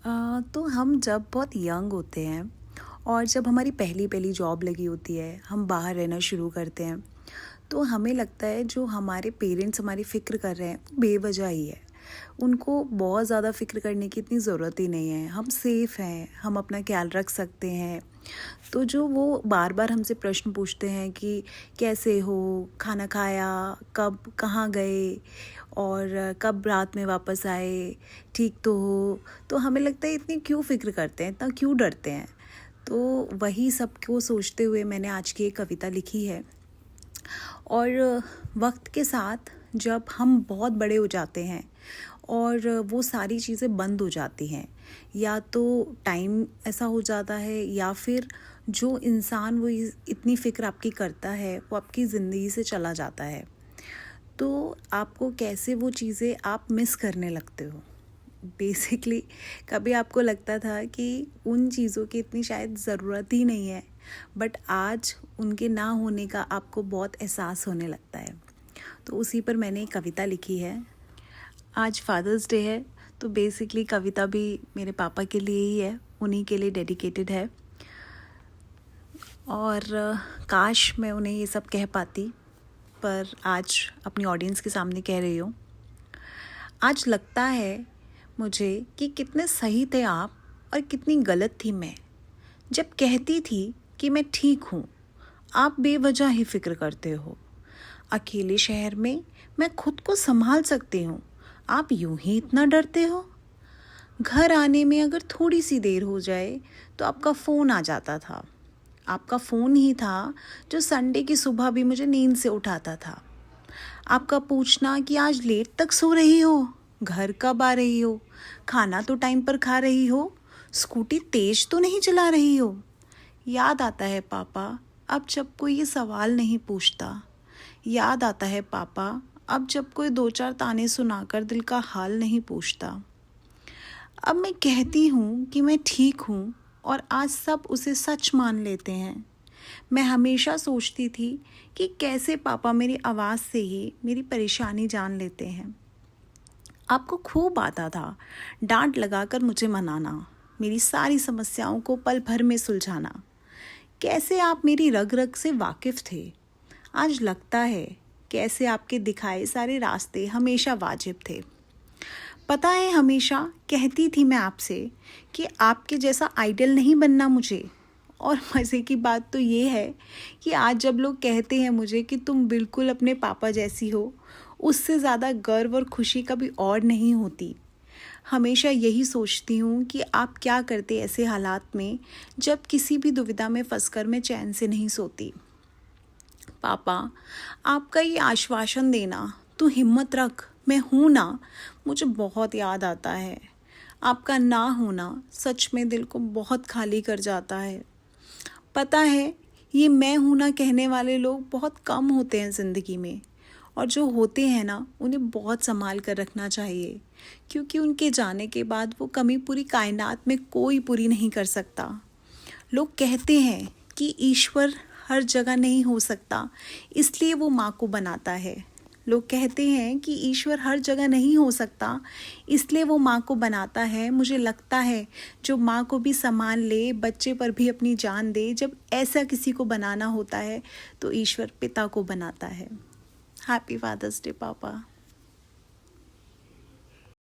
तो हम जब बहुत यंग होते हैं और जब हमारी पहली पहली जॉब लगी होती है, हम बाहर रहना शुरू करते हैं, तो हमें लगता है जो हमारे पेरेंट्स हमारी फ़िक्र कर रहे हैं वो बेवजह ही है। उनको बहुत ज़्यादा फ़िक्र करने की इतनी ज़रूरत ही नहीं है। हम सेफ़ हैं, हम अपना ख्याल रख सकते हैं। तो जो वो बार-बार हमसे प्रश्न पूछते हैं कि कैसे हो? खाना खाया? कब कहाँ गए? और कब रात में वापस आए? ठीक तो हो? तो हमें लगता है इतनी क्यों फ़िक्र करते हैं, इतना क्यों डरते हैं? तो वही सब को सोचते हुए मैंने आज की एक कविता लिखी है। और वक्त के साथ जब हम बहुत बड़े हो जाते हैं और वो सारी चीज़ें बंद हो जाती हैं, या तो टाइम ऐसा हो जाता है या फिर जो इंसान वो इतनी फ़िक्र आपकी करता है वो आपकी ज़िंदगी से चला जाता है, तो आपको कैसे वो चीज़ें आप मिस करने लगते हो। बेसिकली कभी आपको लगता था कि उन चीज़ों की इतनी शायद ज़रूरत ही नहीं है, बट आज उनके ना होने का आपको बहुत एहसास होने लगता है। तो उसी पर मैंने एक कविता लिखी है। आज फादर्स डे है, तो बेसिकली कविता भी मेरे पापा के लिए ही है, उन्हीं के लिए डेडिकेटेड है। और काश मैं उन्हें ये सब कह पाती, पर आज अपनी ऑडियंस के सामने कह रही हूँ। आज लगता है मुझे कि कितने सही थे आप और कितनी गलत थी मैं, जब कहती थी कि मैं ठीक हूँ। आप बेवजह ही फिक्र करते हो। अकेले शहर में मैं खुद को संभाल सकती हूँ, आप यूं ही इतना डरते हो। घर आने में अगर थोड़ी सी देर हो जाए तो आपका फ़ोन आ जाता था। आपका फ़ोन ही था जो संडे की सुबह भी मुझे नींद से उठाता था। आपका पूछना कि आज लेट तक सो रही हो, घर कब आ रही हो, खाना तो टाइम पर खा रही हो, स्कूटी तेज तो नहीं चला रही हो। याद आता है पापा अब जब कोई ये सवाल नहीं पूछता। याद आता है पापा अब जब कोई दो चार ताने सुनाकर दिल का हाल नहीं पूछता। अब मैं कहती हूँ कि मैं ठीक हूँ और आज सब उसे सच मान लेते हैं। मैं हमेशा सोचती थी कि कैसे पापा मेरी आवाज़ से ही मेरी परेशानी जान लेते हैं। आपको खूब आता था डांट लगाकर मुझे मनाना, मेरी सारी समस्याओं को पल भर में सुलझाना। कैसे आप मेरी रग रग से वाकिफ़ थे। आज लगता है कैसे आपके दिखाए सारे रास्ते हमेशा वाजिब थे। पता है हमेशा कहती थी मैं आपसे कि आपके जैसा आइडल नहीं बनना मुझे। और मज़े की बात तो ये है कि आज जब लोग कहते हैं मुझे कि तुम बिल्कुल अपने पापा जैसी हो, उससे ज़्यादा गर्व और खुशी कभी और नहीं होती। हमेशा यही सोचती हूँ कि आप क्या करते ऐसे हालात में जब किसी भी दुविधा में फंसकर मैं चैन से नहीं सोती। पापा, आपका ये आश्वासन देना, तू हिम्मत रख, मैं हूँ ना, मुझे बहुत याद आता है। आपका ना होना सच में दिल को बहुत खाली कर जाता है। पता है ये मैं हूँ ना कहने वाले लोग बहुत कम होते हैं ज़िंदगी में, और जो होते हैं ना उन्हें बहुत संभाल कर रखना चाहिए, क्योंकि उनके जाने के बाद वो कमी पूरी कायनात में कोई पूरी नहीं कर सकता। लोग कहते हैं कि ईश्वर हर जगह नहीं हो सकता, इसलिए वो माँ को बनाता है। लोग कहते हैं कि ईश्वर हर जगह नहीं हो सकता, इसलिए वो माँ को बनाता है। मुझे लगता है जो माँ को भी सम्मान ले, बच्चे पर भी अपनी जान दे, जब ऐसा किसी को बनाना होता है तो ईश्वर पिता को बनाता है। हैप्पी फादर्स डे पापा।